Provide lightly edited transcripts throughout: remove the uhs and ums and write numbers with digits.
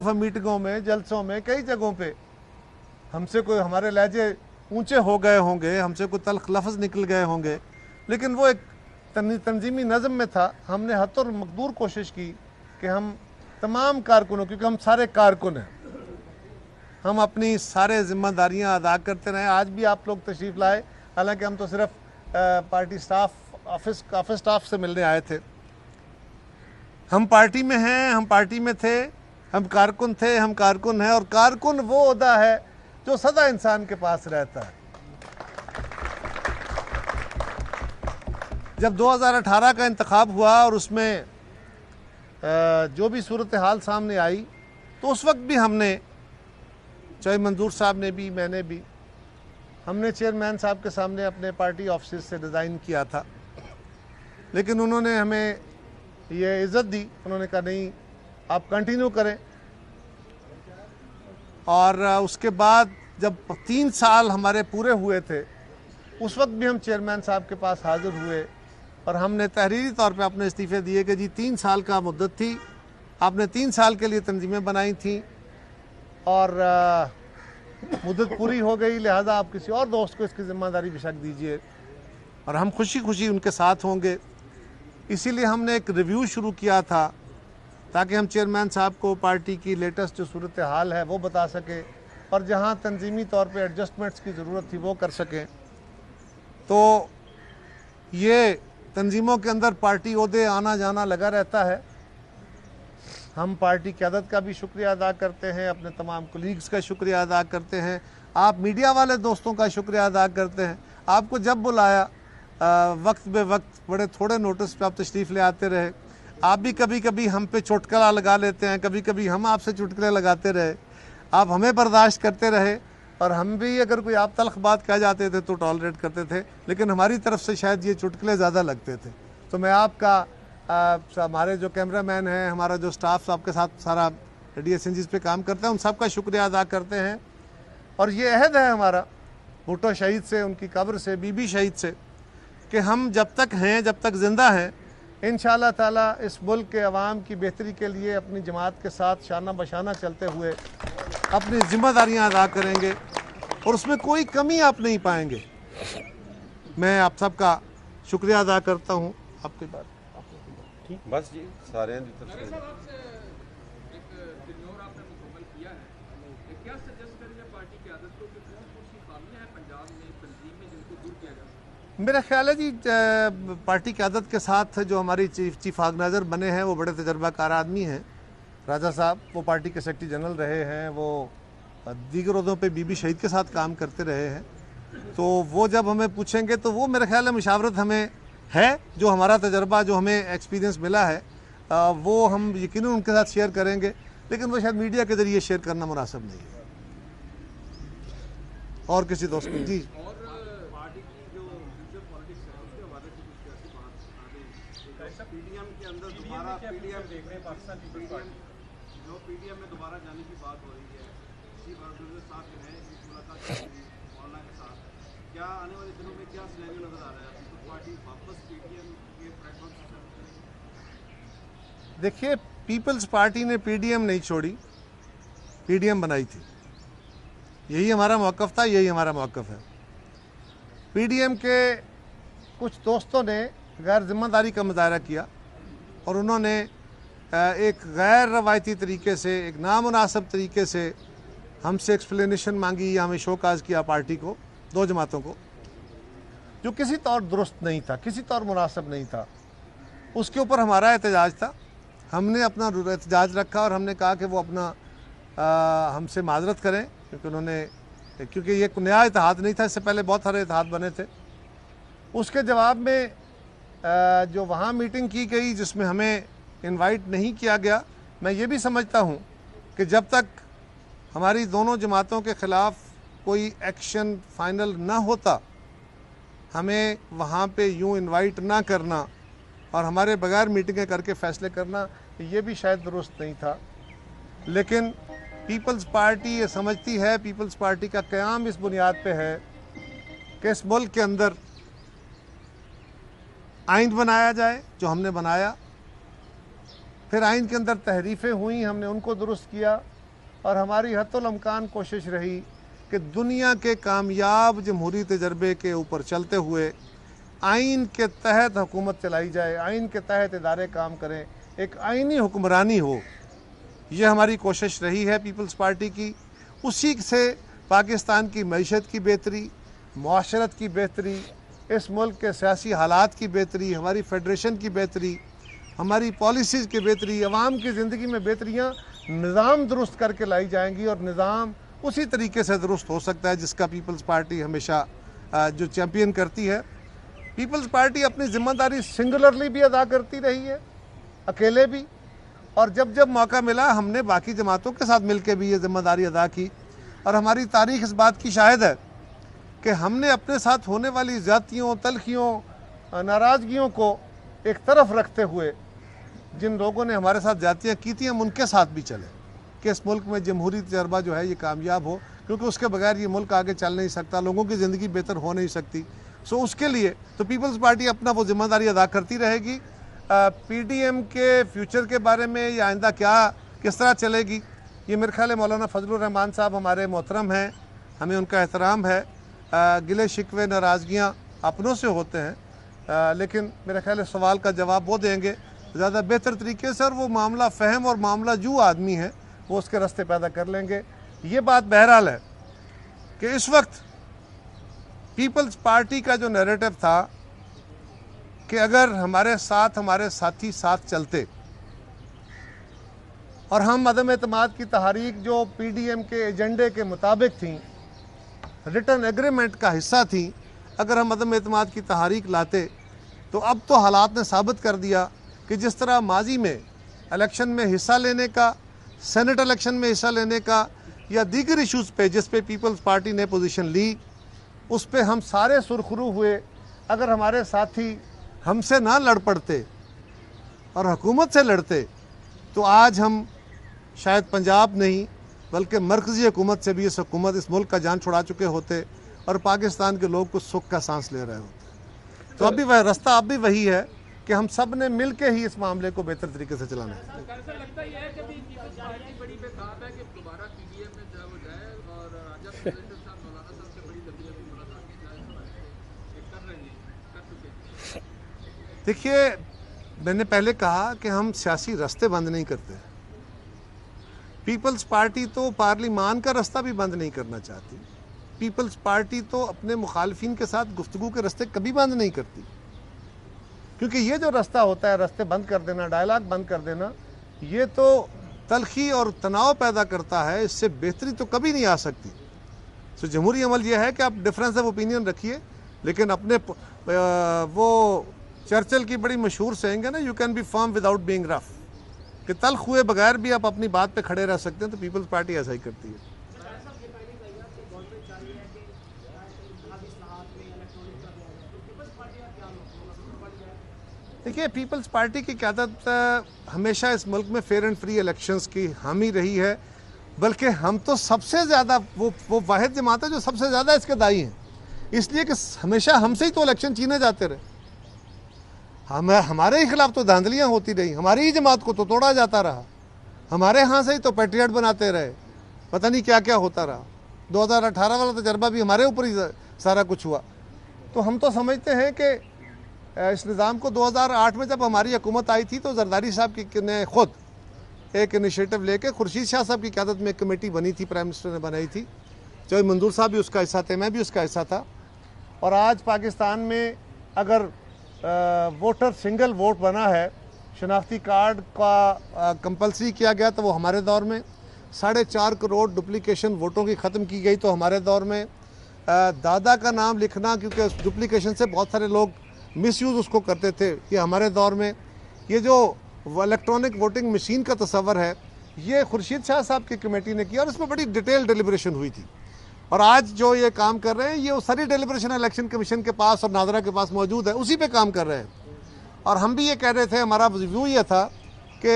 मीटिंगों में, जलसों में, कई जगहों पे हमसे कोई हमारे लहजे ऊंचे हो गए होंगे, हमसे कोई तल्ख लफ्ज़ निकल गए होंगे, लेकिन वो एक तंजीमी नज़म में था। हमने हद और मकदूर कोशिश की कि हम तमाम कारकुनों, क्योंकि हम सारे कारकुन हैं, हम अपनी सारे ज़िम्मेदारियां अदा करते रहे। आज भी आप लोग तशरीफ़ लाए, हालांकि हम तो सिर्फ पार्टी स्टाफ, ऑफिस स्टाफ से मिलने आए थे। हम पार्टी में हैं, हम पार्टी में थे, हम कारकुन थे, हम कारकुन हैं। और कारकुन वो ओहदा है जो सदा इंसान के पास रहता है। जब 2018 का इंतखाब हुआ और उसमें जो भी सूरत हाल सामने आई, तो उस वक्त भी हमने, चाहे मंजूर साहब ने भी, मैंने भी, हमने चेयरमैन साहब के सामने अपने पार्टी ऑफिस से रिज़ाइन किया था, लेकिन उन्होंने हमें ये इज़्ज़त दी। उन्होंने कहा नहीं, आप कंटिन्यू करें। और उसके बाद जब 3 साल हमारे पूरे हुए थे, उस वक्त भी हम चेयरमैन साहब के पास हाज़िर हुए और हमने तहरीरी तौर पे अपने इस्तीफ़े दिए कि जी 3 साल का मुद्दत थी, आपने 3 साल के लिए तंजीमें बनाई थी और मुद्दत पूरी हो गई, लिहाजा आप किसी और दोस्त को इसकी ज़िम्मेदारी बेशक दीजिए और हम खुशी खुशी उनके साथ होंगे। इसीलिए हमने एक रिव्यू शुरू किया था ताकि हम चेयरमैन साहब को पार्टी की लेटेस्ट जो सूरत हाल है वो बता सकें और जहां तंजीमी तौर पे एडजस्टमेंट्स की ज़रूरत थी वो कर सकें। तो ये तंजीमों के अंदर पार्टी ओहदे आना जाना लगा रहता है। हम पार्टी क़यादत का भी शुक्रिया अदा करते हैं, अपने तमाम कोलीग्स का शुक्रिया अदा करते हैं, आप मीडिया वाले दोस्तों का शुक्रिया अदा करते हैं। आपको जब बुलाया वक्त बे वक्त बड़े थोड़े नोटिस पे आप तशरीफ़ ले आते रहे। आप भी कभी कभी हम पे चुटकुला लगा लेते हैं, कभी कभी हम आपसे चुटकुले लगाते रहे, आप हमें बर्दाश्त करते रहे और हम भी अगर कोई आप तल्ख बात कह जाते थे तो टॉलरेट करते थे, लेकिन हमारी तरफ से शायद ये चुटकुले ज़्यादा लगते थे। तो मैं आपका, हमारे जो कैमरामैन हैं, हमारा जो स्टाफ आपके साथ सारा DSNGs पे काम करता है, उन सब का शुक्रिया अदा करते हैं। और ये अहद है हमारा भुट्टो शहीद से, उनकी कब्र से, बीबी शहीद से, कि हम जब तक हैं, जब तक ज़िंदा हैं, इंशाअल्लाह ताला इस मुल्क के अवाम की बेहतरी के लिए अपनी जमात के साथ शाना बशाना चलते हुए अपनी ज़िम्मेदारियां अदा करेंगे और उसमें कोई कमी आप नहीं पाएंगे। मैं आप सबका शुक्रिया अदा करता हूँ। आपकी बात ठीक बस जी, सारे मेरा ख्याल है जी, पार्टी क़यादत के साथ जो हमारी चीफ ऑर्गेनाइज़र बने हैं वो बड़े तजर्बाकार आदमी हैं। राजा साहब वो पार्टी के सेक्रेटरी जनरल रहे हैं, वो दीगर ओहदों पे बीबी शहीद के साथ काम करते रहे हैं। तो वो जब हमें पूछेंगे तो वो मेरा ख्याल है मुशावरत हमें है, जो हमारा तजर्बा, जो हमें एक्सपीरियंस मिला है, वो हम यकीनन उनके साथ शेयर करेंगे, लेकिन वो शायद मीडिया के ज़रिए शेयर करना मुनासिब नहीं है। और किसी दोस्त को जी पीडीएम में दोबारा जाने की बात हो रही है, इसी साथ जो है इस मुलाकात मौलाना के साथ, क्या आने वाले दिनों में क्या सिनेरियो नजर आ रहा है? पीपल्स पार्टी वापस पीडीएम के प्लेटफॉर्म से? देखिए, पीपल्स पार्टी ने पीडीएम नहीं छोड़ी, पीडीएम बनाई थी। यही हमारा मौक़िफ़ था, यही हमारा मौक़िफ़ है। पीडीएम के कुछ दोस्तों ने गैर जिम्मेदारी का मुजाहरा किया और उन्होंने एक गैर रवायती तरीके से, एक नामुनासिब तरीके से हमसे एक्सप्लेनेशन मांगी या हमें शोकाज किया पार्टी को, दो जमातों को, जो किसी तौर दुरुस्त नहीं था, किसी तौर मुनासिब नहीं था। उसके ऊपर हमारा एहतजाज था, हमने अपना एहतजाज रखा और हमने कहा कि वो अपना हमसे माजरत करें, क्योंकि ये नया इत्तेहाद नहीं था, इससे पहले बहुत सारे इत्तेहाद बने थे। उसके जवाब में जो वहाँ मीटिंग की गई जिसमें हमें इनवाइट नहीं किया गया, मैं ये भी समझता हूँ कि जब तक हमारी दोनों जमातों के ख़िलाफ़ कोई एक्शन फ़ाइनल ना होता, हमें वहाँ पे यूँ इनवाइट ना करना और हमारे बगैर मीटिंगें करके फ़ैसले करना, ये भी शायद दुरुस्त नहीं था। लेकिन पीपल्स पार्टी ये समझती है, पीपल्स पार्टी का क़याम इस बुनियाद पे है कि इस मुल्क के अंदर आइन बनाया जाए, जो हमने बनाया। फिर आइन के अंदर तहरीफ़ें हुई, हमने उनको दुरुस्त किया। और हमारी हत्तुल इम्कान कोशिश रही कि दुनिया के कामयाब जमहूरी तजर्बे के ऊपर चलते हुए आइन के तहत हुकूमत चलाई जाए, आइन के तहत इदारे काम करें, एक आइनी हुक्मरानी हो। ये हमारी कोशिश रही है पीपल्स पार्टी की। उसी से पाकिस्तान की मईशत की बेहतरी, मुआशरत की बेहतरी, इस मुल्क के सियासी हालात की बेहतरी, हमारी फेडरेशन की बेहतरी, हमारी पॉलिसीज़ की बेहतरी, अवाम की ज़िंदगी में बेहतरियाँ निज़ाम दुरुस्त करके लाई जाएंगी और निज़ाम उसी तरीके से दुरुस्त हो सकता है जिसका पीपल्स पार्टी हमेशा जो चैम्पियन करती है। पीपल्स पार्टी अपनी ज़िम्मेदारी सिंगुलरली भी अदा करती रही है, अकेले भी, और जब जब मौका मिला हमने बाकी जमातों के साथ मिलकर भी ये ज़िम्मेदारी अदा की। और हमारी तारीख़ इस बात की शाहिद है कि हमने अपने साथ होने वाली ज़्यादतियों, तलखियों, नाराज़गियों को एक तरफ रखते हुए जिन लोगों ने हमारे साथ ज़्यादतियाँ की थी हम उनके साथ भी चले कि इस मुल्क में जमहूरी तजर्बा जो है ये कामयाब हो, क्योंकि उसके बगैर ये मुल्क आगे चल नहीं सकता, लोगों की ज़िंदगी बेहतर हो नहीं सकती। सो उसके लिए तो पीपल्स पार्टी अपना वो जिम्मेदारी अदा करती रहेगी। पीडीएम के फ्यूचर के बारे में या आइंदा क्या किस तरह चलेगी, ये मेरे ख्याल है मौलाना फजलुर रहमान साहब हमारे मोहतरम हैं, हमें उनका एहतराम है। गिले शिकवे नाराज़गियाँ अपनों से होते हैं, लेकिन मेरे ख्याल है सवाल का जवाब वो देंगे ज़्यादा बेहतर तरीके से, और वो मामला फ़हम और मामला जू आदमी है वो उसके रास्ते पैदा कर लेंगे। ये बात बहरहाल है कि इस वक्त पीपल्स पार्टी का जो नैरेटिव था कि अगर हमारे साथ हमारे साथी साथ चलते और हम अदम एतमाद की तहरीक जो पीडीएम के एजेंडे के मुताबिक थी, रिटर्न एग्रीमेंट का हिस्सा थी, अगर हम अदम एतमाद की तहरीक लाते तो अब तो हालात ने साबित कर दिया कि जिस तरह माजी में इलेक्शन में हिस्सा लेने का, सेनेट इलेक्शन में हिस्सा लेने का या दीगर इशूज़ पे जिस पे पीपल्स पार्टी ने पोजीशन ली उस पे हम सारे सुरखरू हुए। अगर हमारे साथी हमसे ना लड़ पड़ते और हुकूमत से लड़ते तो आज हम शायद पंजाब नहीं बल्कि मरकज़ी हुकूमत से भी इस मुल्क का जान छुड़ा चुके होते और पाकिस्तान के लोग कुछ सुख का सांस ले रहे होते। तो अभी वह रास्ता अब भी वही है कि हम सब ने मिल के ही इस मामले को बेहतर तरीके से चलाना है। देखिए, मैंने पहले कहा कि हम सियासी रास्ते बंद नहीं करते। पीपल्स पार्टी तो पार्लिमान का रास्ता भी बंद नहीं करना चाहती। पीपल्स पार्टी तो अपने मुखालफिन के साथ गुफ्तगू के रास्ते कभी बंद नहीं करती, क्योंकि ये जो रास्ता होता है रास्ते बंद कर देना, डायलॉग बंद कर देना, ये तो तलखी और तनाव पैदा करता है, इससे बेहतरी तो कभी नहीं आ सकती। तो जमहूरी अमल यह है कि आप डिफरेंस ऑफ ओपिनियन रखिए, लेकिन अपने वो चर्चिल की बड़ी मशहूर सेइंग है ना, you can be firm without being rough, कि तल्ख हुए बगैर भी आप अपनी बात पे खड़े रह सकते हैं। तो पीपल्स पार्टी ऐसा ही करती है। देखिए, पीपल्स पार्टी की क़यादत हमेशा इस मुल्क में फेयर एंड फ्री इलेक्शंस की हामी रही है, बल्कि हम तो सबसे ज़्यादा वो वाहिद जमात है जो सबसे ज़्यादा इसके दाई हैं, इसलिए कि हमेशा हमसे ही तो इलेक्शन छीने जाते रहे। हमारे ही खिलाफ तो धांधलियाँ होती रही, हमारी ही जमात को तो तोड़ा जाता रहा, हमारे यहाँ से ही तो पैट्रियट बनाते रहे, पता नहीं क्या क्या होता रहा। 2018 वाला तजर्बा भी हमारे ऊपर ही सारा कुछ हुआ। तो हम तो समझते हैं कि इस निज़ाम को 2008 में जब हमारी हुकूमत आई थी तो जरदारी साहब की ने खुद एक इनिशिएटिव लेके खुर्शीद शाह साहब की क़यादत में एक कमेटी बनी थी, प्राइम मिनिस्टर ने बनाई थी, जो मंजूर साहब भी उसका हिस्सा थे, मैं भी उसका हिस्सा था। और आज पाकिस्तान में अगर वोटर सिंगल वोट बना है, शनाख्ती कार्ड का कंपलसरी किया गया तो वो हमारे दौर में, 4.5 करोड़ डुप्लीकेशन वोटों की ख़त्म की गई तो हमारे दौर में, दादा का नाम लिखना क्योंकि उस डुप्लीकेशन से बहुत सारे लोग मिसयूज़ उसको करते थे, ये हमारे दौर में। ये जो इलेक्ट्रॉनिक वोटिंग मशीन का तस्वर है ये खुर्शीद शाह साहब की कमेटी ने किया और इसमें बड़ी डिटेल डिलिब्रेशन हुई थी। और आज जो ये काम कर रहे हैं ये सारी डिलिब्रेशन इलेक्शन कमीशन के पास और नादरा के पास मौजूद है, उसी पे काम कर रहे हैं। और हम भी ये कह रहे थे, हमारा व्यू ये था कि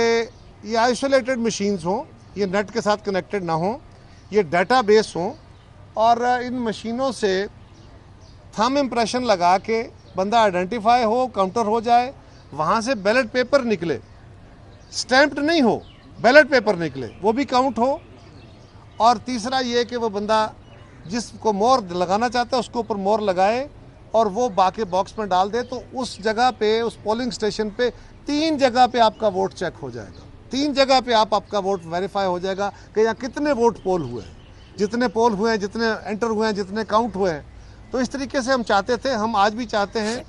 ये आइसोलेटेड मशीन्स हों, ये नेट के साथ कनेक्टेड ना हों, ये डेटाबेस हों और इन मशीनों से थंब इम्प्रेशन लगा के बंदा आइडेंटिफाई हो, काउंटर हो जाए, वहाँ से बैलेट पेपर निकले, स्टैम्प्ड नहीं हो, बैलेट पेपर निकले, वो भी काउंट हो और तीसरा ये कि वो बंदा जिसको मोहर लगाना चाहता है उसके ऊपर मोहर लगाए और वो बाकी बॉक्स में डाल दे, तो उस जगह पे, उस पोलिंग स्टेशन पे 3 जगह पे आपका वोट चेक हो जाएगा। 3 जगह पे आपका वोट वेरीफाई हो जाएगा कि यहाँ कितने वोट पोल हुए हैं, जितने पोल हुए हैं, जितने एंटर हुए हैं, जितने काउंट हुए हैं। तो इस तरीके से हम चाहते थे, हम आज भी चाहते हैं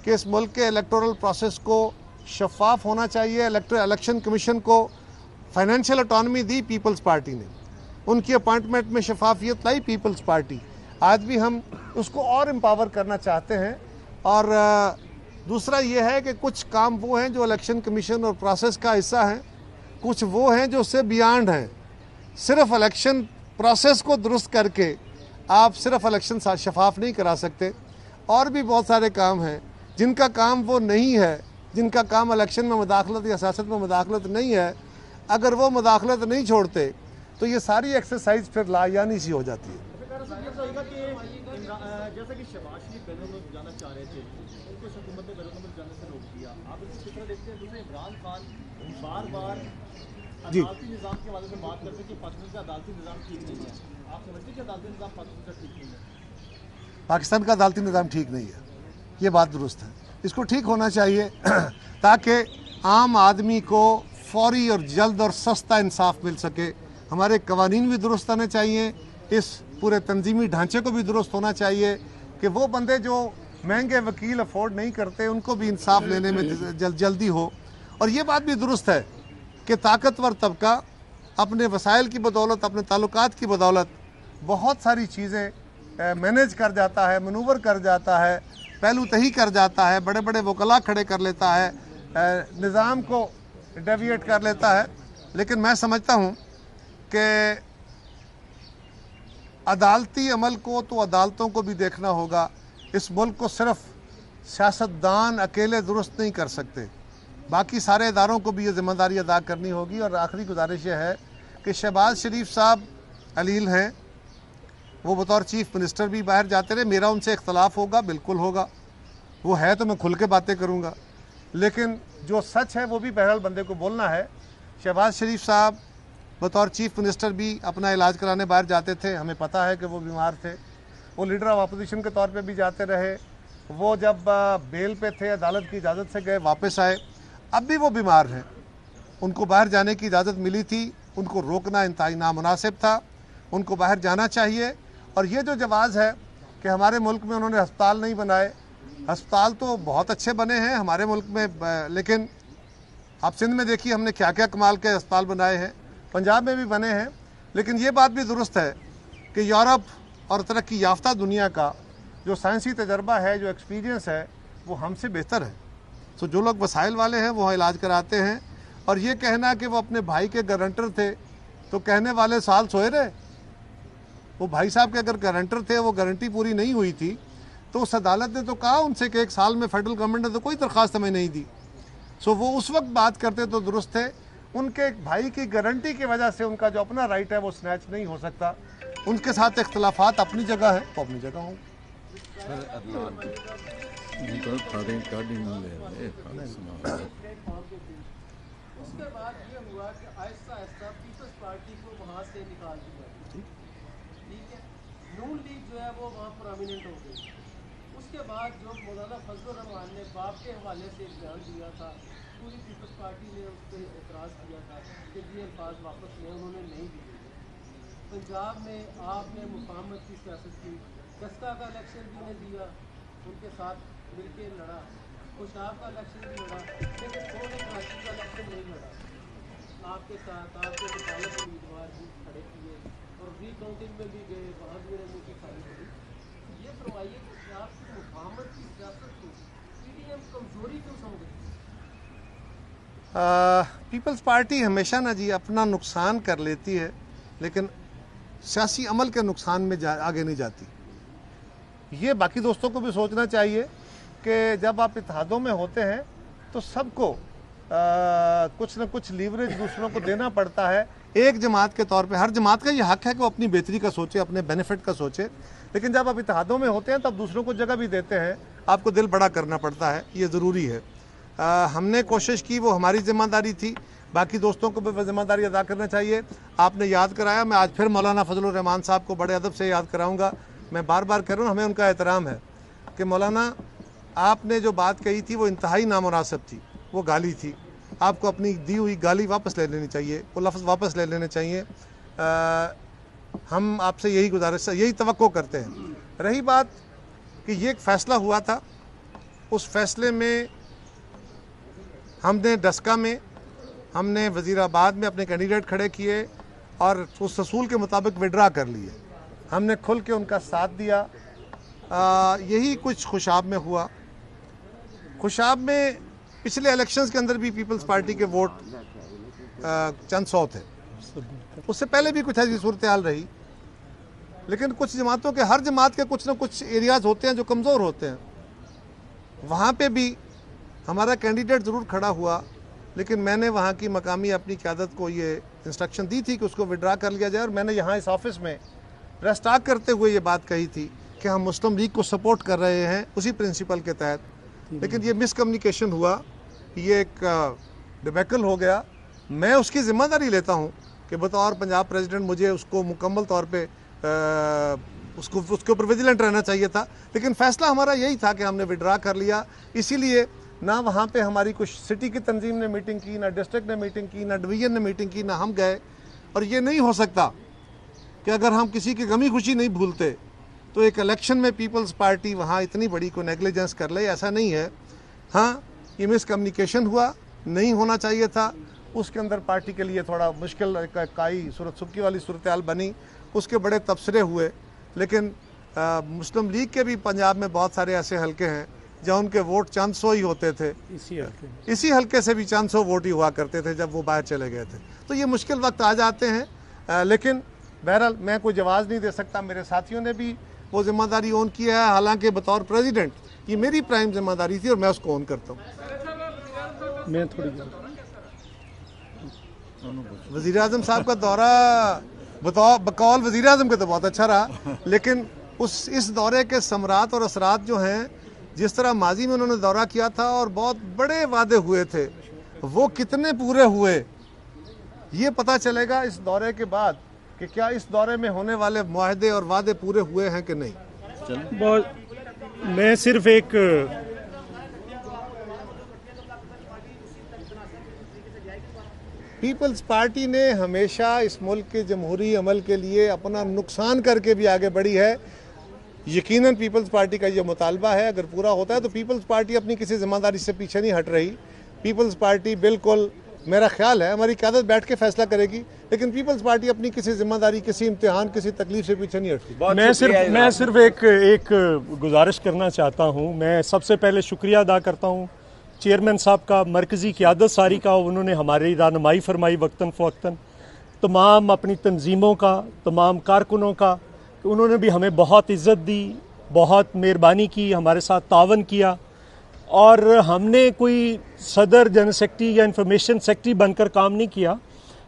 कि इस मुल्क के इलेक्टोरल प्रोसेस को शफाफ होना चाहिए। इलेक्शन कमीशन को फाइनेंशियल ऑटोनॉमी दी पीपल्स पार्टी ने, उनकी अपॉइंटमेंट में शफाफियत लाई पीपल्स पार्टी। आज भी हम उसको और एम्पावर करना चाहते हैं। और दूसरा ये है कि कुछ काम वो हैं जो इलेक्शन कमीशन और प्रोसेस का हिस्सा हैं, कुछ वो हैं जो उससे बियॉन्ड हैं। सिर्फ इलेक्शन प्रोसेस को दुरुस्त करके आप सिर्फ इलेक्शन शफाफ नहीं करा सकते। और भी बहुत सारे काम हैं जिनका काम वो नहीं है, जिनका काम इलेक्शन में मुदाखलत या सियासत में मुदाखलत नहीं है। अगर वो मुदाखलत नहीं छोड़ते तो ये सारी एक्सरसाइज फिर लायानी सी हो जाती है। जैसा कि शहबाज शरीफ बैरून मुल्क जाना चाह रहे थे, उनको हुकूमत ने बैरून मुल्क जाने से रोक दिया। आप इसकी फिक्र देखते हैं, दूसरे इमरान खान बार बार अदालती निज़ाम के हवाले से बात करते हैं कि पाकिस्तान का अदालती निज़ाम ठीक नहीं है। आप समझते हैं कि अदालती निज़ाम पाकिस्तान का ठीक नहीं है? पाकिस्तान का अदालती निज़ाम ठीक नहीं है, ये बात दुरुस्त है। इसको ठीक होना चाहिए ताकि आम आदमी को फौरी और जल्द और सस्ता इंसाफ मिल सके। हमारे कवानीन भी दुरुस्त होने चाहिए, इस पूरे तंजीमी ढांचे को भी दुरुस्त होना चाहिए कि वो बंदे जो महंगे वकील अफोर्ड नहीं करते उनको भी इंसाफ लेने में जल्दी हो। और ये बात भी दुरुस्त है कि ताकतवर तबका अपने वसाइल की बदौलत, अपने ताल्लुकात की बदौलत बहुत सारी चीज़ें मैनेज कर जाता है, मनूवर कर जाता है, पहलू तही कर जाता है, बड़े बड़े वकला खड़े कर लेता है, निज़ाम को डेविएट कर लेता है। लेकिन मैं समझता हूँ कि अदालती अमल को तो अदालतों को भी देखना होगा। इस मुल्क को सिर्फ सियासतदान अकेले दुरुस्त नहीं कर सकते, बाकी सारे इदारों को भी ये ज़िम्मेदारी अदा करनी होगी। और आखिरी गुजारिश ये है कि शहबाज शरीफ साहब अलील हैं, वो बतौर चीफ मिनिस्टर भी बाहर जाते रहे। मेरा उनसे इख्तलाफ होगा, बिल्कुल होगा, वो है तो मैं खुल के बातें करूँगा, लेकिन जो सच है वो भी बहरहाल बंदे को बोलना है। शहबाज शरीफ साहब बतौर चीफ मिनिस्टर भी अपना इलाज कराने बाहर जाते थे, हमें पता है कि वो बीमार थे। वो लीडर ऑफ अपोजिशन के तौर पे भी जाते रहे। वो जब बेल पे थे, अदालत की इजाज़त से गए, वापस आए, अब भी वो बीमार हैं। उनको बाहर जाने की इजाज़त मिली थी, उनको रोकना इंतहाई नामुनासिब था, उनको बाहर जाना चाहिए। और ये जो जवाज़ है कि हमारे मुल्क में उन्होंने अस्पताल नहीं बनाए, अस्पताल तो बहुत अच्छे बने हैं हमारे मुल्क में, लेकिन आप सिंध में देखिए हमने क्या क्या कमाल के अस्पताल बनाए हैं, पंजाब में भी बने हैं। लेकिन ये बात भी दुरुस्त है कि यूरोप और तरक्की याफ्ता दुनिया का जो साइंसी तजर्बा है, जो एक्सपीरियंस है, वो हमसे बेहतर है। तो जो लोग वसाइल वाले हैं वो इलाज कराते हैं। और ये कहना कि वो अपने भाई के गारंटर थे, तो कहने वाले साल सोए रहे। वो भाई साहब के अगर गारंटर थे, वो गारंटी पूरी नहीं हुई थी, तो उस अदालत ने तो कहा उनसे कि 1 साल में फेडरल गवर्नमेंट ने तो कोई दरख्वास्त हमें नहीं दी। सो वो उस वक्त बात करते तो दुरुस्त थे। उनके भाई की गारंटी की वजह से उनका जो अपना राइट है वो स्नैच नहीं हो सकता। उनके साथ इख्तलाफात अपनी जगह है, वो अपनी जगह हों। उसके बाद ये हुआ कि आहिस्ता आहिस्ता पीपल्स पार्टी को वहाँ से निकाल दिया, ठीक है। नून लीग जो है वो वहाँ प्रोमिनेंट हो गई। उसके बाद जो मौलाना फजलुर रहमान ने बाप के हवाले से एक बयान दिया था, पूरी पीपल्स पार्टी ने उस पर एतराज़ किया था कि ये अल्फाज वापस लें, उन्होंने नहीं दिए। पंजाब में आपने मुकामत की सियासत की, जस्का का इलेक्शन भी ने दिया, उनके साथ मिलके लड़ा, खुशाब का इलेक्शन भी लड़ा, लेकिन उन्होंने कराची का इलेक्शन नहीं लड़ा। आपके साथ आपके मुखालिफ उम्मीदवार भी खड़े किए और रिकाउंटिंग में भी गए, वहाँ भी उन्होंने की खाली करी। ये फरमाइए कि आपकी मुकामत की सियासत को पीडीएम कमजोरी क्यों समझती है? पीपल्स पार्टी हमेशा ना जी अपना नुकसान कर लेती है, लेकिन सियासी अमल के नुकसान में आगे नहीं जाती। ये बाकी दोस्तों को भी सोचना चाहिए कि जब आप इत्तेहादों में होते हैं तो सबको कुछ न कुछ लीवरेज दूसरों को देना पड़ता है। एक जमात के तौर पे हर जमात का ये हक है कि वो अपनी बेहतरी का सोचे, अपने बेनिफिट का सोचे, लेकिन जब आप इत्तेहादों में होते हैं तब दूसरों को जगह भी देते हैं, आपको दिल बड़ा करना पड़ता है, ये ज़रूरी है। हमने कोशिश की, वो हमारी जिम्मेदारी थी। बाकी दोस्तों को भी जिम्मेदारी अदा करना चाहिए। आपने याद कराया, मैं आज फिर मौलाना फजलुर रहमान साहब को बड़े अदब से याद कराऊंगा। मैं बार बार कह रहा हूँ, हमें उनका एहतराम है कि मौलाना आपने जो बात कही थी वो इंतहाई नामुनासिब थी, वो गाली थी। आपको अपनी दी हुई गाली वापस ले लेनी चाहिए, वो लफ्ज़ वापस ले लेने चाहिए। हम आपसे यही गुजारिश, यही तवक्को करते हैं। रही बात कि ये एक फ़ैसला हुआ था, उस फैसले में हमने डस्का में, हमने वज़ीराबाद में अपने कैंडिडेट खड़े किए और उस असूल के मुताबिक विड्रा कर लिए। हमने खुल के उनका साथ दिया। यही कुछ खुशाब में हुआ। खुशाब में पिछले इलेक्शंस के अंदर भी पीपल्स पार्टी के वोट चंद सौ थे, उससे पहले भी कुछ ऐसी सूरत हाल रही। लेकिन कुछ जमातों के, हर जमात के कुछ ना कुछ एरियाज़ होते हैं जो कमज़ोर होते हैं। वहाँ पे भी हमारा कैंडिडेट ज़रूर खड़ा हुआ, लेकिन मैंने वहाँ की मकामी अपनी क़यादत को ये इंस्ट्रक्शन दी थी कि उसको विड्रा कर लिया जाए। और मैंने यहाँ इस ऑफिस में प्रेस टॉक करते हुए ये बात कही थी कि हम मुस्लिम लीग को सपोर्ट कर रहे हैं उसी प्रिंसिपल के तहत। लेकिन ये मिसकम्युनिकेशन हुआ, ये एक डिबैकल हो गया। मैं उसकी ज़िम्मेदारी लेता हूँ कि बतौर पंजाब प्रेसिडेंट मुझे उसको मुकम्मल तौर पे उसके ऊपर विजिलेंट रहना चाहिए था। लेकिन फ़ैसला हमारा यही था कि हमने विड्रा कर लिया। इसीलिए ना वहाँ पे हमारी कुछ सिटी की तंजीम ने मीटिंग की, ना डिस्ट्रिक्ट ने मीटिंग की, ना डिवीज़न ने मीटिंग की, ना हम गए। और ये नहीं हो सकता कि अगर हम किसी की गमी खुशी नहीं भूलते तो एक इलेक्शन में पीपल्स पार्टी वहाँ इतनी बड़ी को नेग्लिजेंस कर ले, ऐसा नहीं है। हाँ, ये मिसकम्युनिकेशन हुआ, नहीं होना चाहिए था। उसके अंदर पार्टी के लिए थोड़ा मुश्किल काई सूरत सुखी वाली सूरत हाल बनी, उसके बड़े तबसरे हुए। लेकिन मुस्लिम लीग के भी पंजाब में बहुत सारे ऐसे हलके हैं जहाँ उनके वोट चंद सौ ही होते थे। इसी हलके से भी चंद सौ वोट ही हुआ करते थे जब वो बाहर चले गए थे। तो ये मुश्किल वक्त आ जाते हैं। लेकिन बहरहाल मैं कोई जवाब नहीं दे सकता। मेरे साथियों ने भी वो जिम्मेदारी ऑन किया है, हालांकि बतौर प्रेसिडेंट ये मेरी प्राइम जिम्मेदारी थी और मैं उसको ऑन करता हूँ। मैं थोड़ी वज़ीर आज़म साहब का दौरा बकौल वज़ीर आज़म के तो बहुत अच्छा रहा, लेकिन इस दौरे के समरात और असरात जो हैं, जिस तरह माजी में उन्होंने दौरा किया था और बहुत बड़े वादे हुए थे, वो कितने पूरे हुए ये पता चलेगा इस दौरे के बाद कि क्या इस दौरे में होने वाले मुआहदे और वादे पूरे हुए हैं कि नहीं। मैं सिर्फ एक पीपल्स पार्टी ने हमेशा इस मुल्क के जमहूरी अमल के लिए अपना नुकसान करके भी आगे बढ़ी है। यकीनन पीपल्स पार्टी का ये मुतालबा है, अगर पूरा होता है तो पीपल्स पार्टी अपनी किसी जिम्मेदारी से पीछे नहीं हट रही। पीपल्स पार्टी बिल्कुल, मेरा ख्याल है, हमारी क़यादत बैठ के फैसला करेगी, लेकिन पीपल्स पार्टी अपनी किसी जिम्मेदारी, किसी इम्तिहान, किसी तकलीफ से पीछे नहीं हटती। मैं सिर्फ एक गुजारिश करना चाहता हूँ। मैं सबसे पहले शुक्रिया अदा करता हूँ चेयरमैन साहब का, मरकज़ी क़यादत सारी का। उन्होंने हमारी रहनुमाई फरमाई वक्तन फ़वक्तन, तमाम अपनी तंजीमों का, तमाम कारकुनों का। उन्होंने भी हमें बहुत इज़्ज़त दी, बहुत मेहरबानी की, हमारे साथ तावन किया। और हमने कोई सदर, जनरल सेक्रेटरी या इंफॉर्मेशन सेक्रेटरी बनकर काम नहीं किया।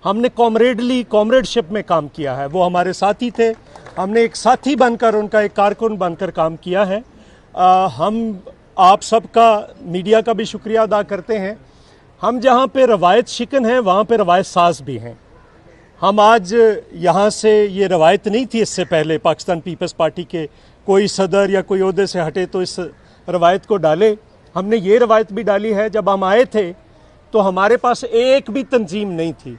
हमने कॉमरेडशिप में काम किया है। वो हमारे साथी थे, हमने एक साथी बनकर, उनका एक कारकुन बनकर काम किया है। हम आप सबका, मीडिया का भी शुक्रिया अदा करते हैं। हम जहाँ पे रवायत शिकन हैं वहाँ पे रवायत साज भी हैं। हम आज यहाँ से, ये रवायत नहीं थी इससे पहले पाकिस्तान पीपल्स पार्टी के कोई सदर या कोई ओहदे से हटे तो इस रवायत को डाले। हमने ये रवायत भी डाली है, जब हम आए थे तो हमारे पास एक भी तंजीम नहीं थी।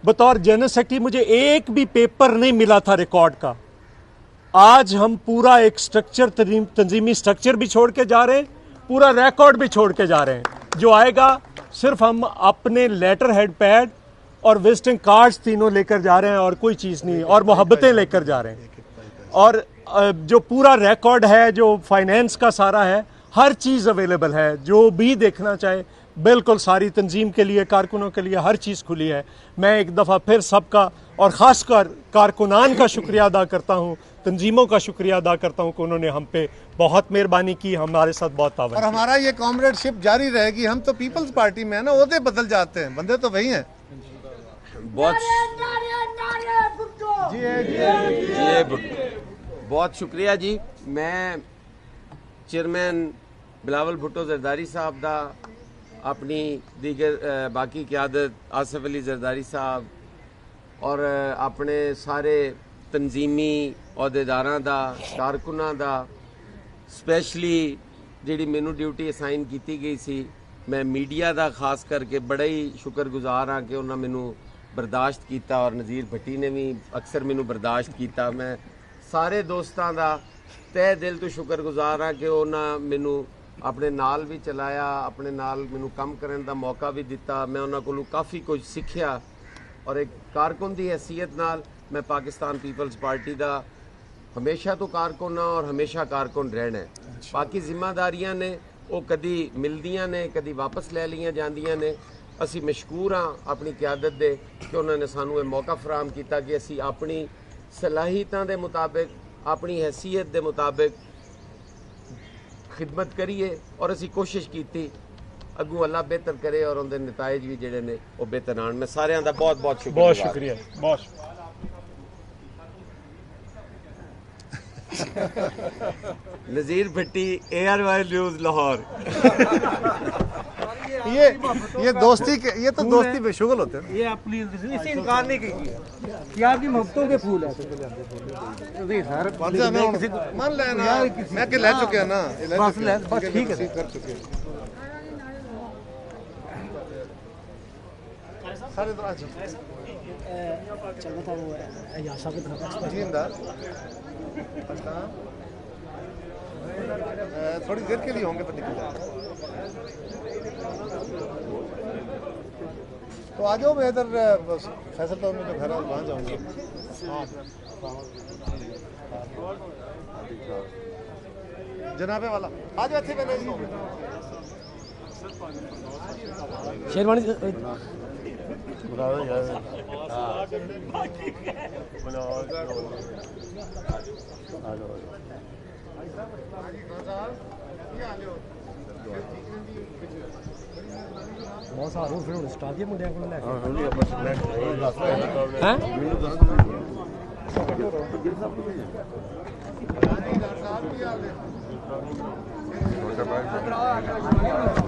बतौर जनरल सेक्रेटरी मुझे एक भी पेपर नहीं मिला था रिकॉर्ड का। आज हम पूरा एक स्ट्रक्चर, तंजीमी स्ट्रक्चर भी छोड़ के जा रहे हैं, पूरा रिकॉर्ड भी छोड़ के जा रहे हैं। जो आएगा सिर्फ हम अपने लेटर हेड पैड और विजिटिंग कार्ड्स तीनों लेकर जा रहे हैं और कोई चीज़ नहीं, और मोहब्बतें लेकर जा रहे हैं। और जो पूरा रिकॉर्ड है, जो फाइनेंस का सारा है, हर चीज़ अवेलेबल है। जो भी देखना चाहे बिल्कुल सारी तंजीम के लिए, कारकुनों के लिए हर चीज़ खुली है। मैं एक दफ़ा फिर सबका और ख़ासकर कारकुनान का शुक्रिया अदा करता हूँ, तंजीमों का शुक्रिया अदा करता हूँ कि उन्होंने हम पे बहुत मेहरबानी की, हमारे साथ बहुत तावन। और हमारा ये कॉमरेडशिप जारी रहेगी। हम तो पीपल्स पार्टी में है ना, ओहदे बदल जाते हैं, बंदे तो वही हैं। बहुत शुक्रिया जी। मैं चेयरमैन बिलावल भुट्टो जरदारी साहब दा अपनी दीगर बाकी क़यादत आसिफ अली जरदारी साहब और अपने सारे तंजीमी अहदेदारां दा कारकुनां दा स्पैशली जिहड़ी मैनू ड्यूटी असाइन की गई सी, मैं मीडिया का खास करके बड़ा ही शुक्रगुजार हाँ कि उन्होंने मैनू बर्दाश्त किया और नज़ीर भट्टी ने भी अक्सर मैनू बर्दाश्त किया। मैं सारे दोस्तों का तह दिल तो शुक्रगुजार हाँ कि उन्होंने मैनू अपने नाल भी चलाया, अपने नाल मैनू काम करने का मौका भी दिता। मैं उन्होंने कोलों काफ़ी कुछ सीखिया और एक कारकुन की हैसीयत नाल मैं पाकिस्तान पीपल्स पार्टी का हमेशा तो कारकुन हाँ और हमेशा कारकुन रहना है। बाकी जिम्मेदारियां ने वो कदी मिलदियां ने, कदी वापस ले लियां जांदियां ने। असी मशकूर हाँ अपनी क्यादत दे कि उन्होंने सानू ये मौका फराहम किया कि असी अपनी सलाहियतां दे मुताबिक, अपनी हैसीयत दे मुताबिक खिदमत करिए और असी कोशिश की अगू अल्लाह बेहतर करे और उनके नताइज भी जिहड़े ने वो बेहतर आन। मैं सारे का बहुत बहुत शुक्रिया। बहुत नज़ीर भट्टी, ARY न्यूज़ लाहौर। ये दोस्ती के, ये तो दोस्ती बेशुगल होते हैं। ये अपनी इससे इनकार नहीं कीजिए कि आपकी मोहब्बतों के फूल है सर। मान लेना मैं के ले चुके हैं ना, बस ठीक है कर चुके हैं सारे। तो अच्छा चल रहा था वो याशा की तरफ जिंदा थोड़ी देर के लिए होंगे तो निकल जाएगा। तो आ जाओ, मैं इधर फैसल टाउन में जो घर है वहाँ जाऊँगा। जनाबे वाला आ जाओ, अच्छे बने शेरवानी बहुत सारे फिर स्टाफ ये मुंडिया को लेके हैं।